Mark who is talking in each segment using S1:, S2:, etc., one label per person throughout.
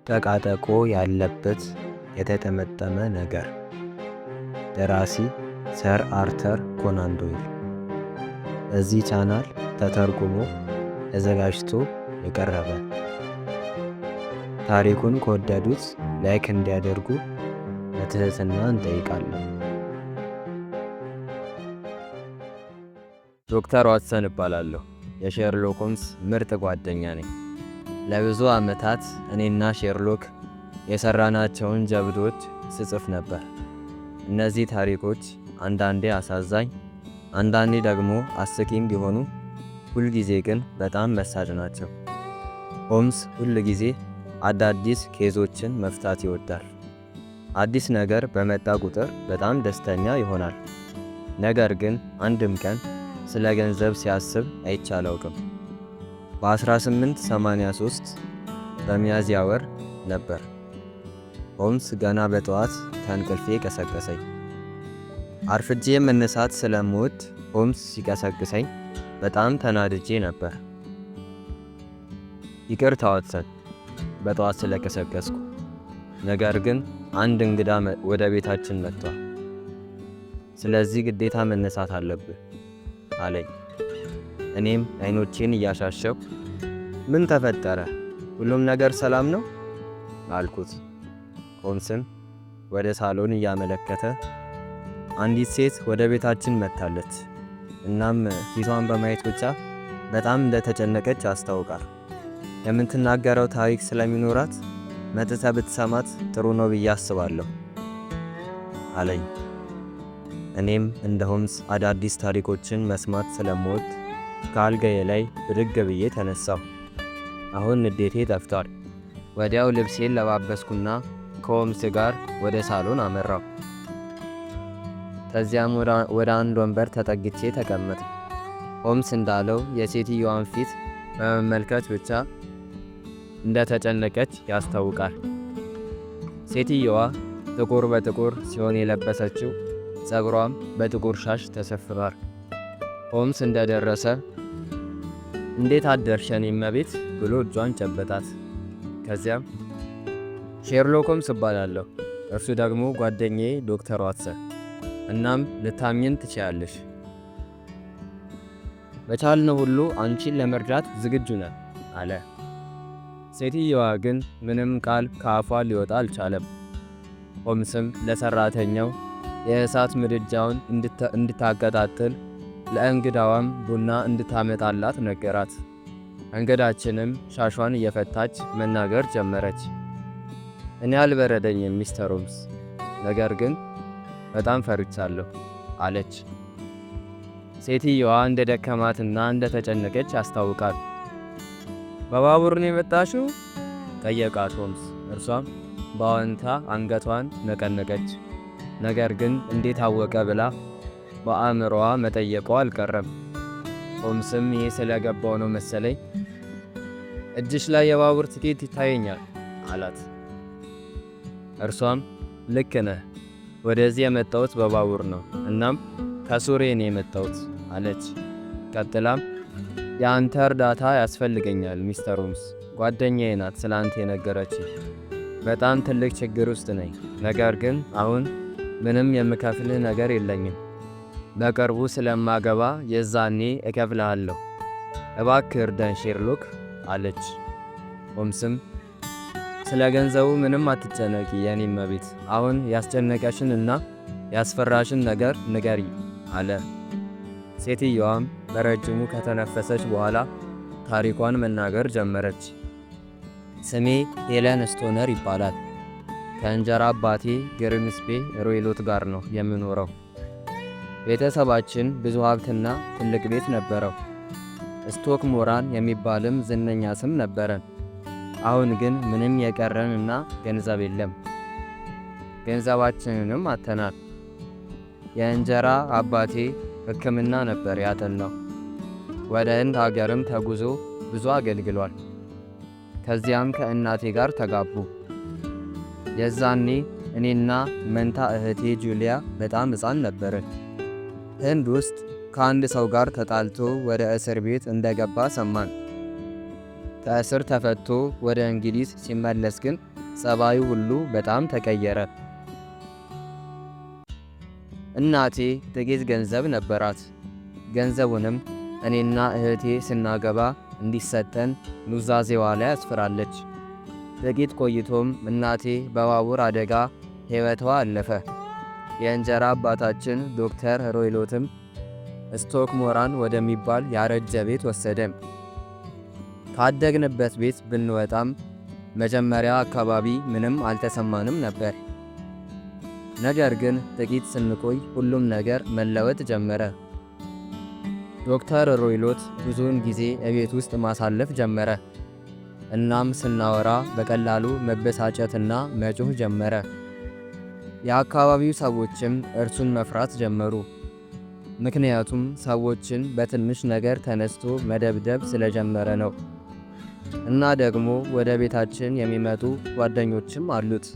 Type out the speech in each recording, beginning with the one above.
S1: ጠቃጠቆ ያለበት የተጠመጠመ ነገር። ደራሲ ሰር አርተር ኮናን ዶይል። እዚህ ቻናል ተተርጉሞ ተዘጋጅቶ የቀረበ። ታሪኩን ከወደዱት ላይክ እንዲያደርጉ በትህትና እንጠይቃለን። ዶክተር ዋትሰን እባላለሁ። የሼርሎክ ሆምስ ምርጥ ጓደኛ ነኝ። ለብዙ ዓመታት እኔና ሼርሎክ የሰራናቸውን ጀብዶች ስጽፍ ነበር። እነዚህ ታሪኮች አንዳንዴ አሳዛኝ፣ አንዳንዴ ደግሞ አስቂኝ ቢሆኑ ሁልጊዜ ግን በጣም መሳጭ ናቸው። ሆምስ ሁልጊዜ አዳዲስ ኬዞችን መፍታት ይወዳል። አዲስ ነገር በመጣ ቁጥር በጣም ደስተኛ ይሆናል። ነገር ግን አንድም ቀን ስለ ገንዘብ ሲያስብ አይቼ አላውቅም። በ1883 በሚያዝያ ወር ነበር። ሆምስ ገና በጠዋት ከእንቅልፌ ቀሰቀሰኝ። አርፍጄ መነሳት ስለምወድ ሆምስ ሲቀሰቅሰኝ በጣም ተናድጄ ነበር። ይቅርታ ዋትሰን፣ በጠዋት ስለቀሰቀስኩ፣ ነገር ግን አንድ እንግዳ ወደ ቤታችን መጥቷል። ስለዚህ ግዴታ መነሳት አለብህ አለኝ። እኔም አይኖቼን እያሻሸሁ ምን ተፈጠረ? ሁሉም ነገር ሰላም ነው አልኩት። ሆምስም ወደ ሳሎን እያመለከተ አንዲት ሴት ወደ ቤታችን መጥታለች፣ እናም ፊቷን በማየት ብቻ በጣም እንደተጨነቀች ያስታውቃል። የምትናገረው ታሪክ ስለሚኖራት መጥተህ ብትሰማት ጥሩ ነው ብዬ አስባለሁ አለኝ። እኔም እንደ ሆምስ አዳዲስ ታሪኮችን መስማት ስለምወድ ከአልጋዬ ላይ ብድግ ብዬ ተነሳሁ። አሁን ንዴቴ ጠፍቷል። ወዲያው ልብሴን ለባበስኩና ከሆምስ ጋር ወደ ሳሎን አመራሁ። ከዚያም ወደ አንድ ወንበር ተጠግቼ ተቀመጥኩ። ሆምስ እንዳለው የሴትዮዋን ፊት በመመልከት ብቻ እንደተጨነቀች ያስታውቃል። ሴትዮዋ ጥቁር በጥቁር ሲሆን የለበሰችው፣ ፀጉሯም በጥቁር ሻሽ ተሸፍኗል። ሆምስ እንደደረሰ እንዴት አደርሽ የኔ እመቤት ብሎ እጇን ጨበጣት። ከዚያም ሼርሎክ ሆምስ እባላለሁ፣ እርሱ ደግሞ ጓደኛዬ ዶክተር ዋትሰን፣ እናም ልታምኚን ትችያለሽ። በቻልነው ሁሉ አንቺን ለመርዳት ዝግጁ ነን አለ። ሴትየዋ ግን ምንም ቃል ከአፏ ሊወጣ አልቻለም። ሆምስም ለሰራተኛው የእሳት ምድጃውን እንድታቀጣጥል ለእንግዳዋም ቡና እንድታመጣላት ነገራት። እንግዳችንም ሻሿን እየፈታች መናገር ጀመረች። እኔ አልበረደኝም ሚስተር ሆምስ፣ ነገር ግን በጣም ፈርቻለሁ አለች። ሴትየዋ እንደ ደከማትና እንደ ተጨነቀች ያስታውቃል። በባቡር ነው የመጣሽው? ጠየቃት ሆምስ። እርሷም በአዎንታ አንገቷን ነቀነቀች። ነገር ግን እንዴት አወቀ ብላ በአእምሮዋ መጠየቋ አልቀረም። ሆምስም ይሄ ስለገባው ነው መሰለኝ እጅሽ ላይ የባቡር ትኬት ይታየኛል አላት። እርሷም ልክ ነህ፣ ወደዚህ የመጣሁት በባቡር ነው፣ እናም ከሱሬ ነው የመጣሁት አለች። ቀጥላም የአንተ እርዳታ ያስፈልገኛል ሚስተር ሆምስ፣ ጓደኛዬ ናት ስለ አንተ የነገረችኝ። በጣም ትልቅ ችግር ውስጥ ነኝ፣ ነገር ግን አሁን ምንም የምከፍልህ ነገር የለኝም። በቅርቡ ስለማገባ የዛኔ እከፍልሃለሁ። እባክህ እርዳኝ ሼርሎክ አለች። ሆምስም ስለ ገንዘቡ ምንም አትጨነቂ የኔ እመቤት፣ አሁን ያስጨነቀሽን እና ያስፈራሽን ነገር ንገሪ አለ። ሴትየዋም በረጅሙ ከተነፈሰች በኋላ ታሪኳን መናገር ጀመረች። ስሜ ሄለን ስቶነር ይባላል። ከእንጀራ አባቴ ግሪምስቤ ሮይሎት ጋር ነው የምኖረው። ቤተሰባችን ብዙ ሀብትና ትልቅ ቤት ነበረው። ስቶክ ሞራን የሚባልም ዝነኛ ስም ነበረን። አሁን ግን ምንም የቀረን እና ገንዘብ የለም። ገንዘባችንንም አጥተናል። የእንጀራ አባቴ ሕክምና ነበር ያጠናው። ወደ ህንድ ሀገርም ተጉዞ ብዙ አገልግሏል። ከዚያም ከእናቴ ጋር ተጋቡ። የዛኔ እኔና መንታ እህቴ ጁሊያ በጣም ሕፃን ነበርን። ህንድ ውስጥ ከአንድ ሰው ጋር ተጣልቶ ወደ እስር ቤት እንደገባ ሰማን። ከእስር ተፈቶ ወደ እንግሊዝ ሲመለስ ግን ጸባዩ ሁሉ በጣም ተቀየረ። እናቴ ጥቂት ገንዘብ ነበራት። ገንዘቡንም እኔና እህቴ ስናገባ እንዲሰጠን ኑዛዜዋ ላይ አስፍራለች። ጥቂት ቆይቶም እናቴ በባቡር አደጋ ሕይወቷ አለፈ። የእንጀራ አባታችን ዶክተር ሮይሎትም ስቶክሞራን ወደሚባል ያረጀ ቤት ወሰደን። ካደግንበት ቤት ብንወጣም መጀመሪያ አካባቢ ምንም አልተሰማንም ነበር። ነገር ግን ጥቂት ስንቆይ ሁሉም ነገር መለወጥ ጀመረ። ዶክተር ሮይሎት ብዙውን ጊዜ እቤት ውስጥ ማሳለፍ ጀመረ። እናም ስናወራ በቀላሉ መበሳጨትና መጮህ ጀመረ። የአካባቢው ሰዎችም እርሱን መፍራት ጀመሩ። ምክንያቱም ሰዎችን በትንሽ ነገር ተነስቶ መደብደብ ስለጀመረ ነው። እና ደግሞ ወደ ቤታችን የሚመጡ ጓደኞችም አሉት።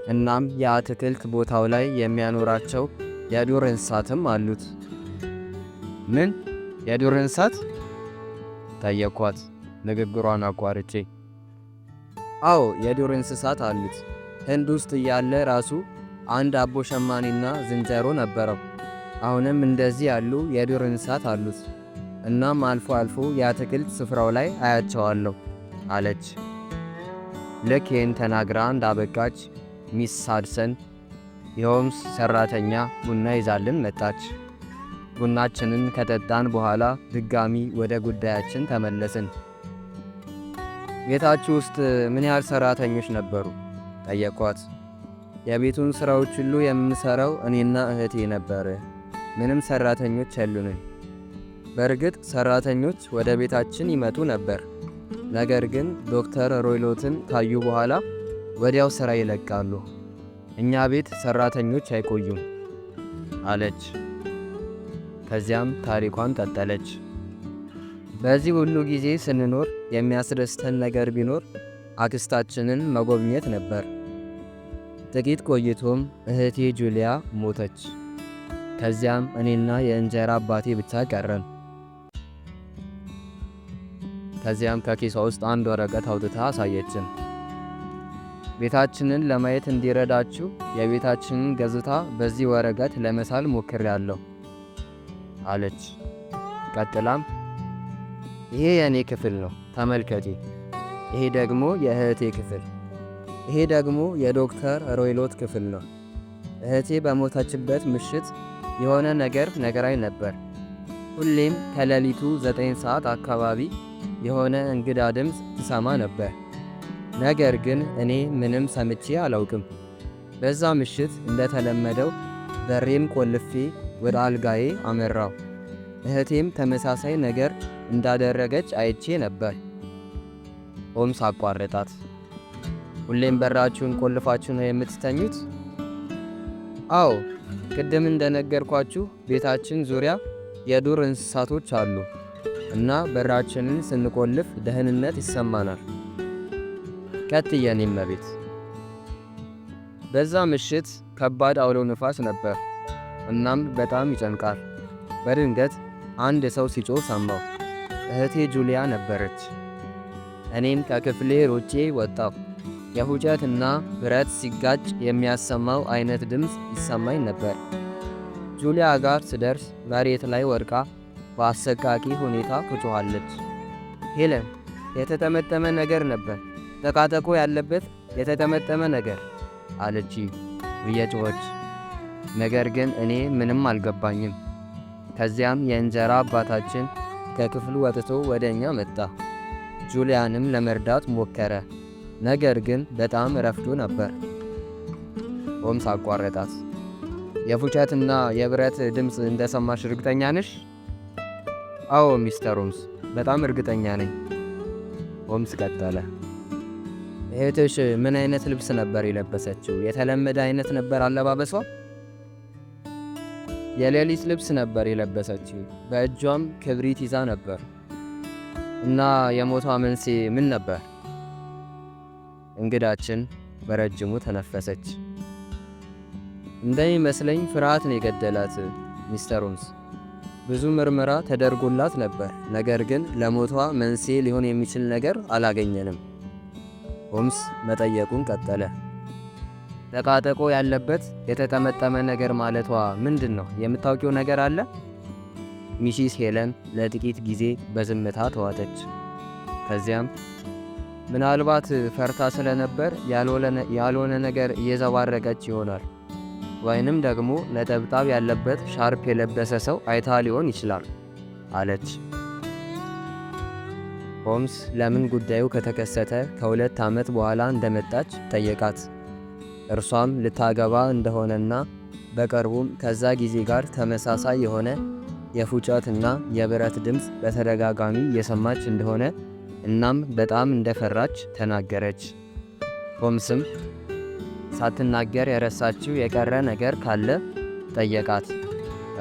S1: እናም የአትክልት ቦታው ላይ የሚያኖራቸው የዱር እንስሳትም አሉት። ምን የዱር እንስሳት? ጠየኳት ንግግሯን አቋርጬ። አዎ የዱር እንስሳት አሉት። ህንድ ውስጥ እያለ ራሱ አንድ አቦ ሸማኔና ዝንጀሮ ነበረው። አሁንም እንደዚህ ያሉ የዱር እንስሳት አሉት። እናም አልፎ አልፎ የአትክልት ስፍራው ላይ አያቸዋለሁ አለች። ልክ ይህን ተናግራ እንዳበቃች ሚስ ሳድሰን የሆምስ ሰራተኛ ቡና ይዛልን መጣች። ቡናችንን ከጠጣን በኋላ ድጋሚ ወደ ጉዳያችን ተመለስን። ቤታችሁ ውስጥ ምን ያህል ሰራተኞች ነበሩ? ጠየኳት። የቤቱን ስራዎች ሁሉ የምንሰራው እኔና እህቴ ነበር። ምንም ሰራተኞች የሉንም። በእርግጥ ሰራተኞች ወደ ቤታችን ይመጡ ነበር። ነገር ግን ዶክተር ሮይሎትን ካዩ በኋላ ወዲያው ስራ ይለቃሉ። እኛ ቤት ሰራተኞች አይቆዩም አለች። ከዚያም ታሪኳን ቀጠለች። በዚህ ሁሉ ጊዜ ስንኖር የሚያስደስተን ነገር ቢኖር አክስታችንን መጎብኘት ነበር። ጥቂት ቆይቶም እህቴ ጁሊያ ሞተች። ከዚያም እኔና የእንጀራ አባቴ ብቻ ቀረን። ከዚያም ከኪሷ ውስጥ አንድ ወረቀት አውጥታ አሳየችን። ቤታችንን ለማየት እንዲረዳችሁ የቤታችንን ገጽታ በዚህ ወረቀት ለመሳል ሞክሬያለሁ አለች። ቀጥላም ይሄ የእኔ ክፍል ነው ተመልከቲ። ይሄ ደግሞ የእህቴ ክፍል። ይሄ ደግሞ የዶክተር ሮይሎት ክፍል ነው። እህቴ በሞተችበት ምሽት የሆነ ነገር ነግራኝ ነበር። ሁሌም ከሌሊቱ 9 ሰዓት አካባቢ የሆነ እንግዳ ድምፅ ትሰማ ነበር። ነገር ግን እኔ ምንም ሰምቼ አላውቅም። በዛ ምሽት እንደተለመደው በሬን ቆልፌ ወደ አልጋዬ አመራው። እህቴም ተመሳሳይ ነገር እንዳደረገች አይቼ ነበር። ሆምስ አቋረጣት። ሁሌም በራችሁን ቆልፋችሁ ነው የምትተኙት? አዎ፣ ቅድም እንደነገርኳችሁ ቤታችን ዙሪያ የዱር እንስሳቶች አሉ እና በራችንን ስንቆልፍ ደህንነት ይሰማናል። ቀጥዬ እኔም እመቤት። በዛ ምሽት ከባድ አውሎ ንፋስ ነበር። እናም በጣም ይጨንቃል። በድንገት አንድ ሰው ሲጮህ ሰማሁ። እህቴ ጁሊያ ነበረች። እኔም ከክፍሌ ሮጬ ወጣሁ። የሁጨትና ብረት ሲጋጭ የሚያሰማው አይነት ድምፅ ይሰማኝ ነበር። ጁሊያ ጋር ስደርስ መሬት ላይ ወድቃ በአሰቃቂ ሁኔታ ትጮኻለች። ሄለን፣ የተጠመጠመ ነገር ነበር፣ ጠቃጠቆ ያለበት የተጠመጠመ ነገር አለች እየጮኸች። ነገር ግን እኔ ምንም አልገባኝም። ከዚያም የእንጀራ አባታችን ከክፍሉ ወጥቶ ወደ እኛ መጣ። ጁሊያንም ለመርዳት ሞከረ። ነገር ግን በጣም ረፍዶ ነበር። ሆምስ አቋረጣት። የፉጨትና የብረት ድምፅ እንደሰማሽ እርግጠኛ ነሽ? አዎ ሚስተር ሆምስ፣ በጣም እርግጠኛ ነኝ። ሆምስ ቀጠለ። እህትሽ ምን አይነት ልብስ ነበር የለበሰችው? የተለመደ አይነት ነበር አለባበሷ? የሌሊት ልብስ ነበር የለበሰችው። በእጇም ክብሪት ይዛ ነበር። እና የሞቷ መንስኤ ምን ነበር? እንግዳችን በረጅሙ ተነፈሰች። እንደሚመስለኝ ፍርሃት ነው የገደላት ሚስተር ሆምስ። ብዙ ምርመራ ተደርጎላት ነበር፣ ነገር ግን ለሞቷ መንስኤ ሊሆን የሚችል ነገር አላገኘንም። ሆምስ መጠየቁን ቀጠለ። ጠቃጠቆ ያለበት የተጠመጠመ ነገር ማለቷ ምንድን ነው? የምታውቂው ነገር አለ? ሚሲስ ሄለን ለጥቂት ጊዜ በዝምታ ተዋጠች። ከዚያም ምናልባት ፈርታ ስለነበር ያልሆነ ነገር እየዘባረቀች ይሆናል፣ ወይንም ደግሞ ነጠብጣብ ያለበት ሻርፕ የለበሰ ሰው አይታ ሊሆን ይችላል አለች። ሆምስ ለምን ጉዳዩ ከተከሰተ ከ2 ዓመት በኋላ እንደመጣች ጠየቃት። እርሷም ልታገባ እንደሆነና በቅርቡም ከዛ ጊዜ ጋር ተመሳሳይ የሆነ የፉጨትና የብረት ድምፅ በተደጋጋሚ እየሰማች እንደሆነ እናም በጣም እንደፈራች ተናገረች። ሆምስም ሳትናገር የረሳችው የቀረ ነገር ካለ ጠየቃት።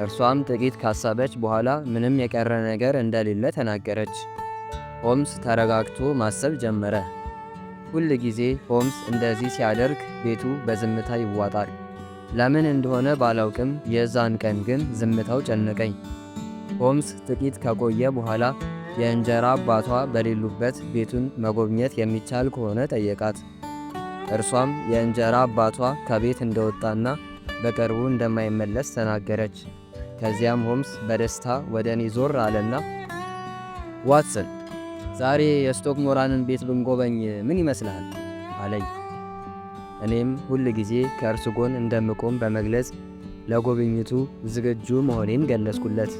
S1: እርሷም ጥቂት ካሰበች በኋላ ምንም የቀረ ነገር እንደሌለ ተናገረች። ሆምስ ተረጋግቶ ማሰብ ጀመረ። ሁል ጊዜ ሆምስ እንደዚህ ሲያደርግ ቤቱ በዝምታ ይዋጣል። ለምን እንደሆነ ባላውቅም የዛን ቀን ግን ዝምታው ጨነቀኝ። ሆምስ ጥቂት ከቆየ በኋላ የእንጀራ አባቷ በሌሉበት ቤቱን መጎብኘት የሚቻል ከሆነ ጠየቃት። እርሷም የእንጀራ አባቷ ከቤት እንደወጣና በቅርቡ እንደማይመለስ ተናገረች። ከዚያም ሆምስ በደስታ ወደ እኔ ዞር አለና ዋትሰን፣ ዛሬ የስቶክ ሞራንን ቤት ብንጎበኝ ምን ይመስልሃል? አለኝ። እኔም ሁል ጊዜ ከእርሱ ጎን እንደምቆም በመግለጽ ለጉብኝቱ ዝግጁ መሆኔን ገለጽኩለት።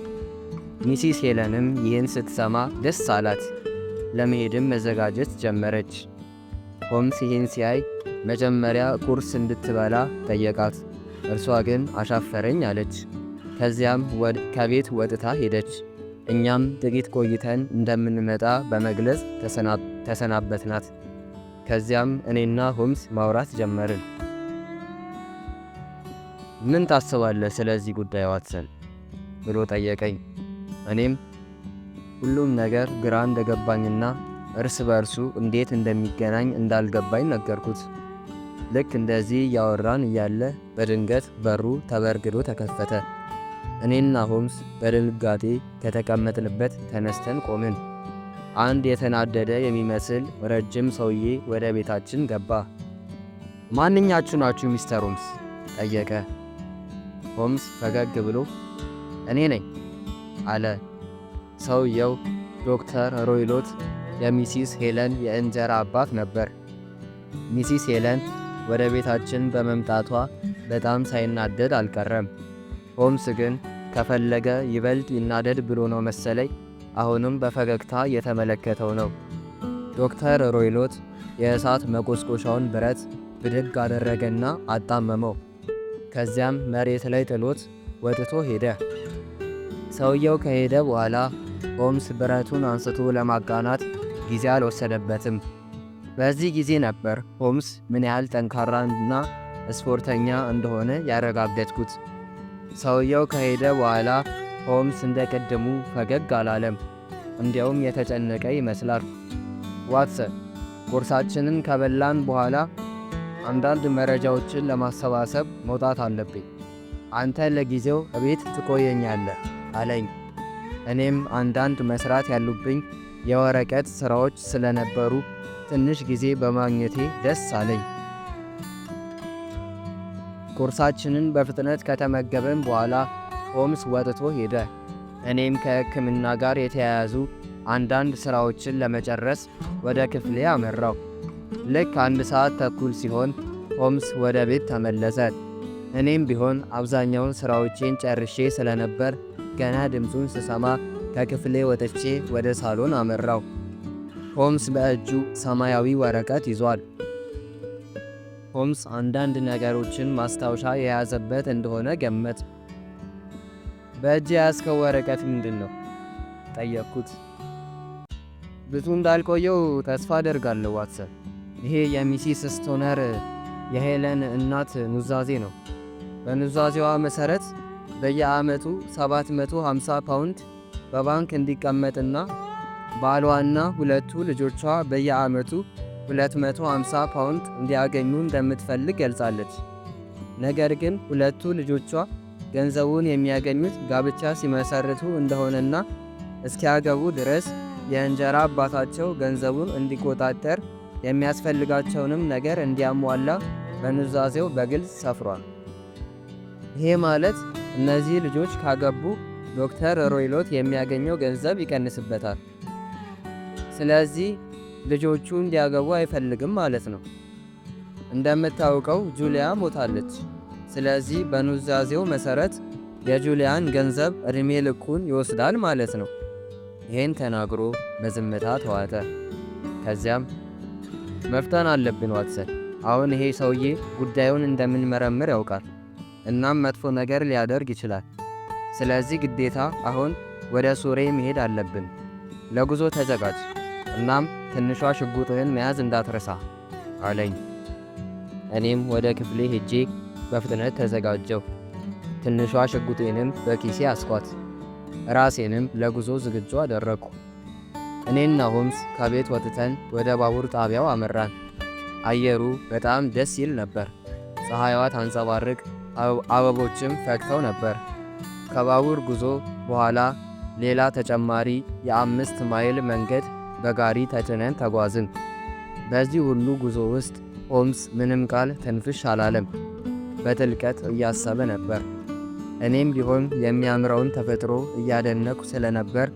S1: ሚሲስ ሄለንም ይህን ስትሰማ ደስ አላት። ለመሄድም መዘጋጀት ጀመረች። ሆምስ ይህን ሲያይ መጀመሪያ ቁርስ እንድትበላ ጠየቃት። እርሷ ግን አሻፈረኝ አለች። ከዚያም ከቤት ወጥታ ሄደች። እኛም ጥቂት ቆይተን እንደምንመጣ በመግለጽ ተሰናበትናት። ከዚያም እኔና ሆምስ ማውራት ጀመርን። ምን ታስባለህ ስለዚህ ጉዳይ ዋትሰን? ብሎ ጠየቀኝ። እኔም ሁሉም ነገር ግራ እንደገባኝና እርስ በርሱ እንዴት እንደሚገናኝ እንዳልገባኝ ነገርኩት። ልክ እንደዚህ እያወራን እያለ በድንገት በሩ ተበርግዶ ተከፈተ። እኔና ሆምስ በድንጋጤ ከተቀመጥንበት ተነስተን ቆምን። አንድ የተናደደ የሚመስል ረጅም ሰውዬ ወደ ቤታችን ገባ። ማንኛችሁ ናችሁ ሚስተር ሆምስ? ጠየቀ። ሆምስ ፈገግ ብሎ እኔ ነኝ አለ። ሰውየው ዶክተር ሮይሎት የሚሲስ ሄለን የእንጀራ አባት ነበር። ሚሲስ ሄለን ወደ ቤታችን በመምጣቷ በጣም ሳይናደድ አልቀረም። ሆምስ ግን ከፈለገ ይበልጥ ይናደድ ብሎ ነው መሰለኝ አሁንም በፈገግታ የተመለከተው ነው። ዶክተር ሮይሎት የእሳት መቆስቆሻውን ብረት ብድግ አደረገና አጣመመው። ከዚያም መሬት ላይ ጥሎት ወጥቶ ሄደ። ሰውየው ከሄደ በኋላ ሆምስ ብረቱን አንስቶ ለማቃናት ጊዜ አልወሰደበትም። በዚህ ጊዜ ነበር ሆምስ ምን ያህል ጠንካራና ስፖርተኛ እንደሆነ ያረጋገጥኩት። ሰውየው ከሄደ በኋላ ሆምስ እንደ ቀድሙ ፈገግ አላለም። እንዲያውም የተጨነቀ ይመስላል። ዋትሰን፣ ቁርሳችንን ከበላን በኋላ አንዳንድ መረጃዎችን ለማሰባሰብ መውጣት አለብኝ። አንተ ለጊዜው እቤት ትቆየኛለህ አለኝ። እኔም አንዳንድ መስራት ያሉብኝ የወረቀት ስራዎች ስለነበሩ ትንሽ ጊዜ በማግኘቴ ደስ አለኝ። ቁርሳችንን በፍጥነት ከተመገበን በኋላ ሆምስ ወጥቶ ሄደ። እኔም ከሕክምና ጋር የተያያዙ አንዳንድ ስራዎችን ለመጨረስ ወደ ክፍሌ አመራው። ልክ 1 ሰዓት ተኩል ሲሆን ሆምስ ወደ ቤት ተመለሰ። እኔም ቢሆን አብዛኛውን ስራዎቼን ጨርሼ ስለነበር ገና ድምፁን ስሰማ ከክፍሌ ወጥቼ ወደ ሳሎን አመራው። ሆምስ በእጁ ሰማያዊ ወረቀት ይዟል። ሆምስ አንዳንድ ነገሮችን ማስታወሻ የያዘበት እንደሆነ ገመት። በእጅ የያዝከው ወረቀት ምንድን ነው? ጠየቅኩት። ብዙ እንዳልቆየው ተስፋ አደርጋለሁ ዋትሰን። ይሄ የሚሲስ ስቶነር የሄለን እናት ኑዛዜ ነው። በኑዛዜዋ መሰረት በየዓመቱ 750 ፓውንድ በባንክ እንዲቀመጥና ባሏና 2 ልጆቿ በየዓመቱ 250 ፓውንድ እንዲያገኙ እንደምትፈልግ ገልጻለች። ነገር ግን 2 ልጆቿ ገንዘቡን የሚያገኙት ጋብቻ ሲመሰርቱ እንደሆነና እስኪያገቡ ድረስ የእንጀራ አባታቸው ገንዘቡን እንዲቆጣጠር የሚያስፈልጋቸውንም ነገር እንዲያሟላ በኑዛዜው በግልጽ ሰፍሯል። ይሄ ማለት እነዚህ ልጆች ካገቡ ዶክተር ሮይሎት የሚያገኘው ገንዘብ ይቀንስበታል። ስለዚህ ልጆቹ እንዲያገቡ አይፈልግም ማለት ነው። እንደምታውቀው ጁሊያ ሞታለች። ስለዚህ በኑዛዜው መሰረት የጁሊያን ገንዘብ እድሜ ልኩን ይወስዳል ማለት ነው። ይሄን ተናግሮ በዝምታ ተዋጠ። ከዚያም መፍጠን አለብን ዋትሰን፣ አሁን ይሄ ሰውዬ ጉዳዩን እንደምንመረምር ያውቃል። እናም መጥፎ ነገር ሊያደርግ ይችላል። ስለዚህ ግዴታ አሁን ወደ ሱሬ መሄድ አለብን። ለጉዞ ተዘጋጅ፣ እናም ትንሿ ሽጉጥህን መያዝ እንዳትረሳ አለኝ። እኔም ወደ ክፍሌ ሄጄ በፍጥነት ተዘጋጀው። ትንሿ ሽጉጤንም በኪሴ አስኳት። ራሴንም ለጉዞ ዝግጁ አደረግኩ። እኔና ሆምስ ከቤት ወጥተን ወደ ባቡር ጣቢያው አመራን። አየሩ በጣም ደስ ይል ነበር። ፀሐይዋ ታንጸባርቅ፣ አበቦችም ፈክተው ነበር። ከባቡር ጉዞ በኋላ ሌላ ተጨማሪ የ5 ማይል መንገድ በጋሪ ተጭነን ተጓዝን። በዚህ ሁሉ ጉዞ ውስጥ ሆምስ ምንም ቃል ትንፍሽ አላለም። በጥልቀት እያሰበ ነበር። እኔም ቢሆን የሚያምረውን ተፈጥሮ እያደነኩ ስለነበር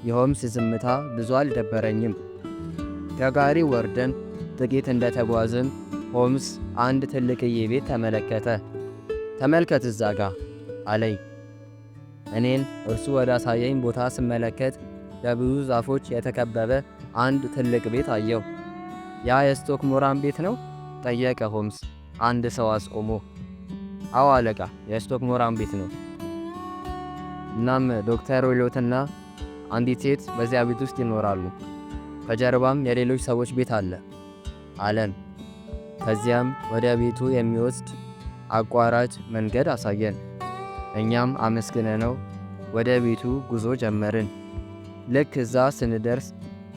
S1: የሆምስ ዝምታ ብዙ አልደበረኝም። ከጋሪ ወርደን ጥቂት እንደተጓዝን ሆምስ አንድ ትልቅዬ ቤት ተመለከተ። ተመልከት እዛ ጋ አለኝ። እኔን እርሱ ወደ አሳየኝ ቦታ ስመለከት በብዙ ዛፎች የተከበበ አንድ ትልቅ ቤት አየሁ። ያ የስቶክሞራን ቤት ነው? ጠየቀ ሆምስ አንድ ሰው አስቆሞ። አዎ አለቃ፣ የስቶክሞራን ቤት ነው። እናም ዶክተር ሮይሎትና አንዲት ሴት በዚያ ቤት ውስጥ ይኖራሉ። ከጀርባም የሌሎች ሰዎች ቤት አለ አለን። ከዚያም ወደ ቤቱ የሚወስድ አቋራጭ መንገድ አሳየን። እኛም አመስግነነው ወደ ቤቱ ጉዞ ጀመርን። ልክ እዛ ስንደርስ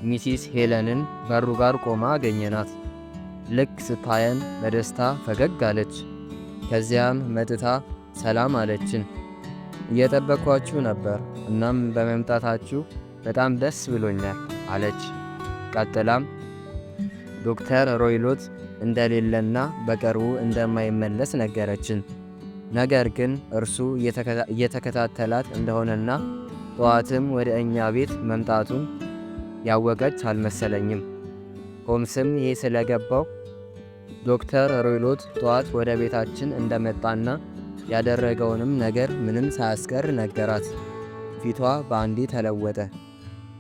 S1: ሚሲስ ሄለንን በሩ ጋር ቆማ አገኘናት። ልክ ስታየን በደስታ ፈገግ አለች። ከዚያም መጥታ ሰላም አለችን። እየጠበቅኳችሁ ነበር፣ እናም በመምጣታችሁ በጣም ደስ ብሎኛል አለች። ቀጥላም ዶክተር ሮይሎት እንደሌለና በቅርቡ እንደማይመለስ ነገረችን። ነገር ግን እርሱ እየተከታተላት እንደሆነና ጠዋትም ወደ እኛ ቤት መምጣቱን ያወቀች አልመሰለኝም። ሆምስም ይሄ ስለገባው ዶክተር ሮይሎት ጠዋት ወደ ቤታችን እንደመጣና ያደረገውንም ነገር ምንም ሳያስቀር ነገራት። ፊቷ በአንዴ ተለወጠ።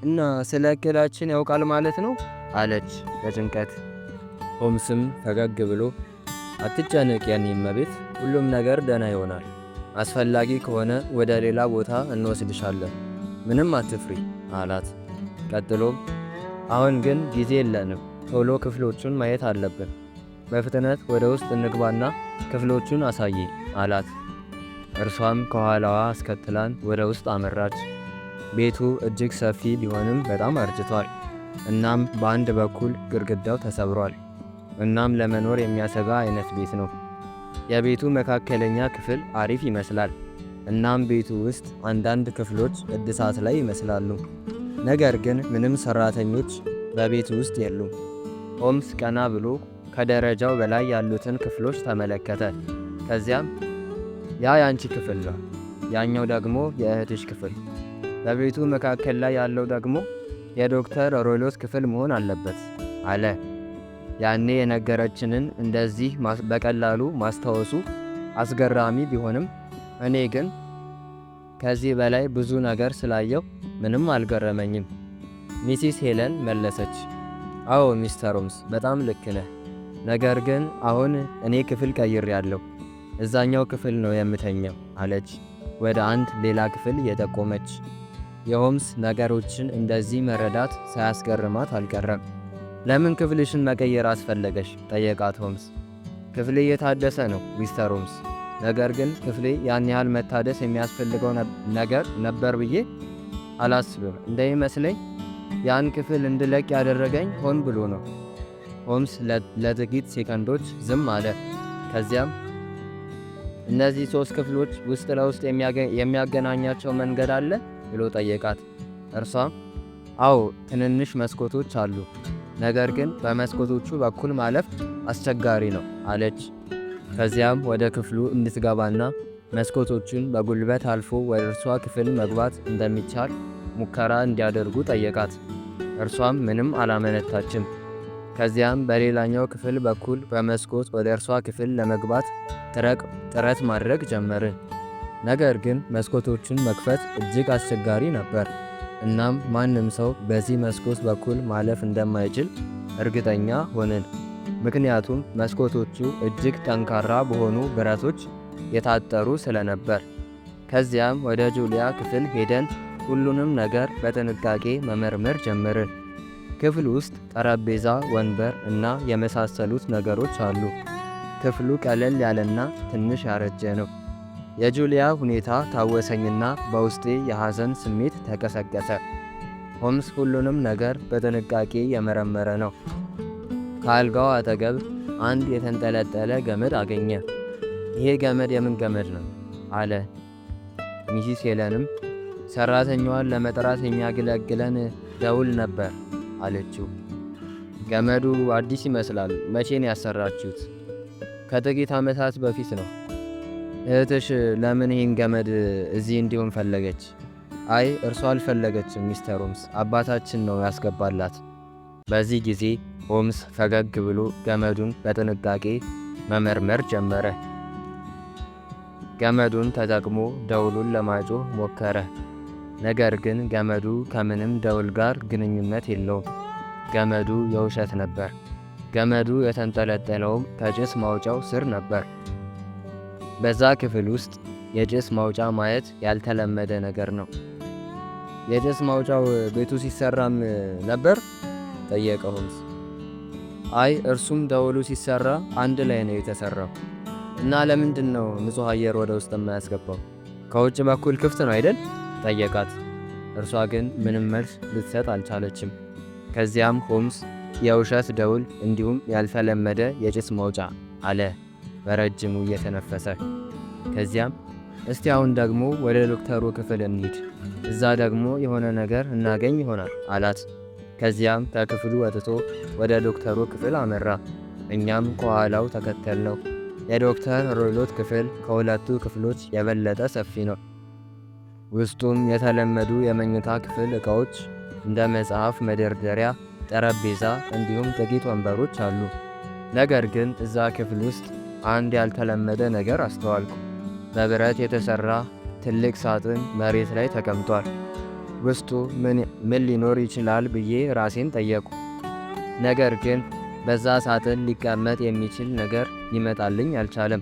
S1: እና ስለ እቅዳችን ያውቃል ማለት ነው አለች በጭንቀት። ሆምስም ፈገግ ብሎ አትጨነቅ የኔ እመቤት፣ ሁሉም ነገር ደህና ይሆናል። አስፈላጊ ከሆነ ወደ ሌላ ቦታ እንወስድሻለን፣ ምንም አትፍሪ አላት። ቀጥሎም አሁን ግን ጊዜ የለንም፣ ቶሎ ክፍሎቹን ማየት አለብን። በፍጥነት ወደ ውስጥ እንግባና ክፍሎቹን አሳይ አላት። እርሷም ከኋላዋ አስከትላን ወደ ውስጥ አመራች። ቤቱ እጅግ ሰፊ ቢሆንም በጣም አርጅቷል። እናም በአንድ በኩል ግድግዳው ተሰብሯል። እናም ለመኖር የሚያሰጋ አይነት ቤት ነው። የቤቱ መካከለኛ ክፍል አሪፍ ይመስላል። እናም ቤቱ ውስጥ አንዳንድ ክፍሎች እድሳት ላይ ይመስላሉ። ነገር ግን ምንም ሰራተኞች በቤቱ ውስጥ የሉም። ሆምስ ቀና ብሎ ከደረጃው በላይ ያሉትን ክፍሎች ተመለከተ። ከዚያም ያ ያንቺ ክፍል ነው፣ ያኛው ደግሞ የእህትሽ ክፍል፣ በቤቱ መካከል ላይ ያለው ደግሞ የዶክተር ሮይሎት ክፍል መሆን አለበት አለ። ያኔ የነገረችንን እንደዚህ በቀላሉ ማስታወሱ አስገራሚ ቢሆንም እኔ ግን ከዚህ በላይ ብዙ ነገር ስላየው ምንም አልገረመኝም። ሚሲስ ሄለን መለሰች፣ አዎ ሚስተር ሆምስ በጣም ልክ ነህ። ነገር ግን አሁን እኔ ክፍል ቀይሬያለሁ፣ እዛኛው ክፍል ነው የምተኛው አለች ወደ አንድ ሌላ ክፍል የጠቆመች። የሆምስ ነገሮችን እንደዚህ መረዳት ሳያስገርማት አልቀረም። ለምን ክፍልሽን መቀየር አስፈለገሽ? ጠየቃት ሆምስ። ክፍሌ እየታደሰ ነው ሚስተር ሆምስ፣ ነገር ግን ክፍሌ ያን ያህል መታደስ የሚያስፈልገው ነገር ነበር ብዬ አላስብም። እንደሚመስለኝ ያን ክፍል እንድለቅ ያደረገኝ ሆን ብሎ ነው። ሆምስ ለጥቂት ሴከንዶች ዝም አለ። ከዚያም እነዚህ 3 ክፍሎች ውስጥ ለውስጥ የሚያገናኛቸው መንገድ አለ ብሎ ጠየቃት። እርሷም አዎ ትንንሽ መስኮቶች አሉ፣ ነገር ግን በመስኮቶቹ በኩል ማለፍ አስቸጋሪ ነው አለች። ከዚያም ወደ ክፍሉ እንድትገባና መስኮቶቹን በጉልበት አልፎ ወደ እርሷ ክፍል መግባት እንደሚቻል ሙከራ እንዲያደርጉ ጠየቃት። እርሷም ምንም አላመነታችም። ከዚያም በሌላኛው ክፍል በኩል በመስኮት ወደ እርሷ ክፍል ለመግባት ጥረት ማድረግ ጀመርን። ነገር ግን መስኮቶቹን መክፈት እጅግ አስቸጋሪ ነበር። እናም ማንም ሰው በዚህ መስኮት በኩል ማለፍ እንደማይችል እርግጠኛ ሆንን። ምክንያቱም መስኮቶቹ እጅግ ጠንካራ በሆኑ ብረቶች የታጠሩ ስለነበር። ከዚያም ወደ ጁሊያ ክፍል ሄደን ሁሉንም ነገር በጥንቃቄ መመርመር ጀመርን። ክፍል ውስጥ ጠረጴዛ፣ ወንበር እና የመሳሰሉት ነገሮች አሉ። ክፍሉ ቀለል ያለና ትንሽ ያረጀ ነው። የጁሊያ ሁኔታ ታወሰኝና በውስጤ የሐዘን ስሜት ተቀሰቀሰ። ሆምስ ሁሉንም ነገር በጥንቃቄ የመረመረ ነው። ከአልጋው አጠገብ አንድ የተንጠለጠለ ገመድ አገኘ። ይሄ ገመድ የምን ገመድ ነው? አለ። ሚሲስ ሄለንም ሰራተኛዋን ለመጥራት የሚያገለግለን ደውል ነበር አለችው። ገመዱ አዲስ ይመስላል። መቼ ነው ያሰራችሁት? ከጥቂት ዓመታት በፊት ነው። እህትሽ ለምን ይህን ገመድ እዚህ እንዲሆን ፈለገች? አይ እርሷ አልፈለገችም ሚስተር ሆምስ፣ አባታችን ነው ያስገባላት። በዚህ ጊዜ ሆምስ ፈገግ ብሎ ገመዱን በጥንቃቄ መመርመር ጀመረ። ገመዱን ተጠቅሞ ደውሉን ለማጮህ ሞከረ። ነገር ግን ገመዱ ከምንም ደውል ጋር ግንኙነት የለውም። ገመዱ የውሸት ነበር። ገመዱ የተንጠለጠለውም ከጭስ ማውጫው ስር ነበር። በዛ ክፍል ውስጥ የጭስ ማውጫ ማየት ያልተለመደ ነገር ነው። የጭስ ማውጫው ቤቱ ሲሰራም ነበር? ጠየቀ ሆምስ። አይ እርሱም ደውሉ ሲሰራ አንድ ላይ ነው የተሰራው። እና ለምንድን ነው ንጹሕ አየር ወደ ውስጥ የማያስገባው? ከውጭ በኩል ክፍት ነው አይደል? ጠየቃት። እርሷ ግን ምንም መልስ ልትሰጥ አልቻለችም። ከዚያም ሆምስ የውሸት ደውል እንዲሁም ያልተለመደ የጭስ ማውጫ አለ በረጅሙ እየተነፈሰ። ከዚያም እስቲ አሁን ደግሞ ወደ ዶክተሩ ክፍል እንሂድ፣ እዛ ደግሞ የሆነ ነገር እናገኝ ይሆናል አላት። ከዚያም ከክፍሉ ወጥቶ ወደ ዶክተሩ ክፍል አመራ። እኛም ከኋላው ተከተልነው። የዶክተር ሮሎት ክፍል ከሁለቱ ክፍሎች የበለጠ ሰፊ ነው። ውስጡም የተለመዱ የመኝታ ክፍል ዕቃዎች እንደ መጽሐፍ መደርደሪያ፣ ጠረጴዛ እንዲሁም ጥቂት ወንበሮች አሉ። ነገር ግን እዛ ክፍል ውስጥ አንድ ያልተለመደ ነገር አስተዋልኩ። በብረት የተሰራ ትልቅ ሳጥን መሬት ላይ ተቀምጧል። ውስጡ ምን ሊኖር ይችላል ብዬ ራሴን ጠየቁ። ነገር ግን በዛ ሳጥን ሊቀመጥ የሚችል ነገር ሊመጣልኝ አልቻለም።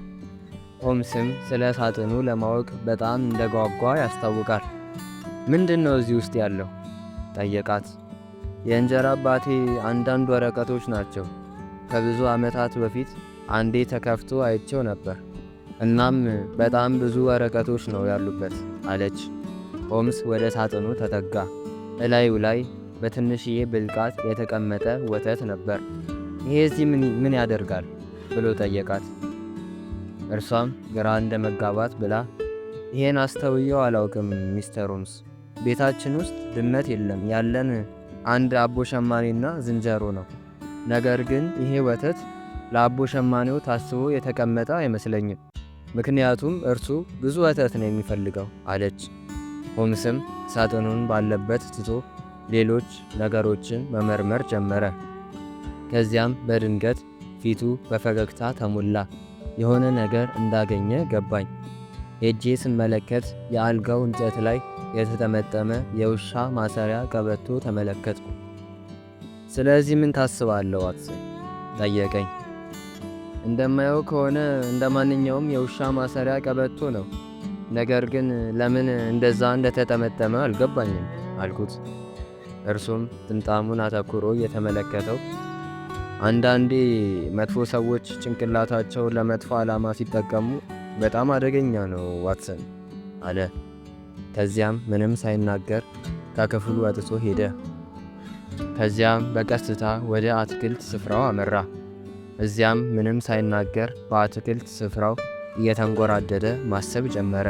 S1: ሆምስም ስለ ሳጥኑ ለማወቅ በጣም እንደጓጓ ያስታውቃል። ምንድን ነው እዚህ ውስጥ ያለው? ጠየቃት። የእንጀራ አባቴ አንዳንድ ወረቀቶች ናቸው። ከብዙ ዓመታት በፊት አንዴ ተከፍቶ አይቼው ነበር። እናም በጣም ብዙ ወረቀቶች ነው ያሉበት አለች። ሆምስ ወደ ሳጥኑ ተጠጋ። እላዩ ላይ በትንሽዬ ብልቃጥ የተቀመጠ ወተት ነበር። ይሄ እዚህ ምን ያደርጋል ብሎ ጠየቃት። እርሷም ግራ እንደ መጋባት ብላ ይሄን አስተውየው አላውቅም ሚስተር ሆምስ፣ ቤታችን ውስጥ ድመት የለም፣ ያለን አንድ አቦ ሸማኔና ዝንጀሮ ነው። ነገር ግን ይሄ ወተት ለአቦ ሸማኔው ታስቦ የተቀመጠ አይመስለኝም፣ ምክንያቱም እርሱ ብዙ ወተት ነው የሚፈልገው አለች። ሆምስም ሳጥኑን ባለበት ትቶ ሌሎች ነገሮችን መመርመር ጀመረ። ከዚያም በድንገት ፊቱ በፈገግታ ተሞላ። የሆነ ነገር እንዳገኘ ገባኝ። ሄጄ ስመለከት የአልጋው እንጨት ላይ የተጠመጠመ የውሻ ማሰሪያ ቀበቶ ተመለከትኩ። ስለዚህ ምን ታስባለህ ዋትሰን? ጠየቀኝ። እንደማየው ከሆነ እንደ ማንኛውም የውሻ ማሰሪያ ቀበቶ ነው። ነገር ግን ለምን እንደዛ እንደተጠመጠመ አልገባኝም አልኩት። እርሱም ጥምጣሙን አተኩሮ እየተመለከተው አንዳንዴ መጥፎ ሰዎች ጭንቅላታቸውን ለመጥፎ ዓላማ ሲጠቀሙ በጣም አደገኛ ነው ዋትሰን አለ። ከዚያም ምንም ሳይናገር ከክፍሉ ወጥቶ ሄደ። ከዚያም በቀስታ ወደ አትክልት ስፍራው አመራ። እዚያም ምንም ሳይናገር በአትክልት ስፍራው እየተንጎራደደ ማሰብ ጀመረ።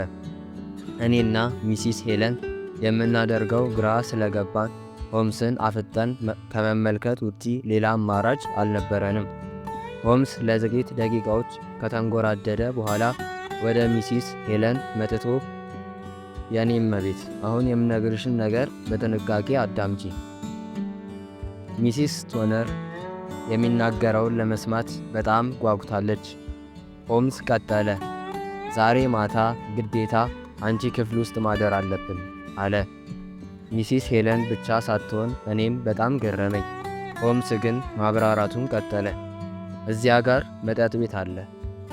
S1: እኔና ሚሲስ ሄለን የምናደርገው ግራ ስለገባን ሆምስን አፍጠን ከመመልከት ውጪ ሌላ አማራጭ አልነበረንም። ሆምስ ለጥቂት ደቂቃዎች ከተንጎራደደ በኋላ ወደ ሚሲስ ሄለን መጥቶ የኔ እመቤት፣ አሁን የምነግርሽን ነገር በጥንቃቄ አዳምጪ። ሚሲስ ቶነር የሚናገረውን ለመስማት በጣም ጓጉታለች። ሆምስ ቀጠለ። ዛሬ ማታ ግዴታ አንቺ ክፍል ውስጥ ማደር አለብን አለ። ሚሲስ ሄለን ብቻ ሳትሆን እኔም በጣም ገረመኝ። ሆምስ ግን ማብራራቱን ቀጠለ። እዚያ ጋር መጠጥ ቤት አለ።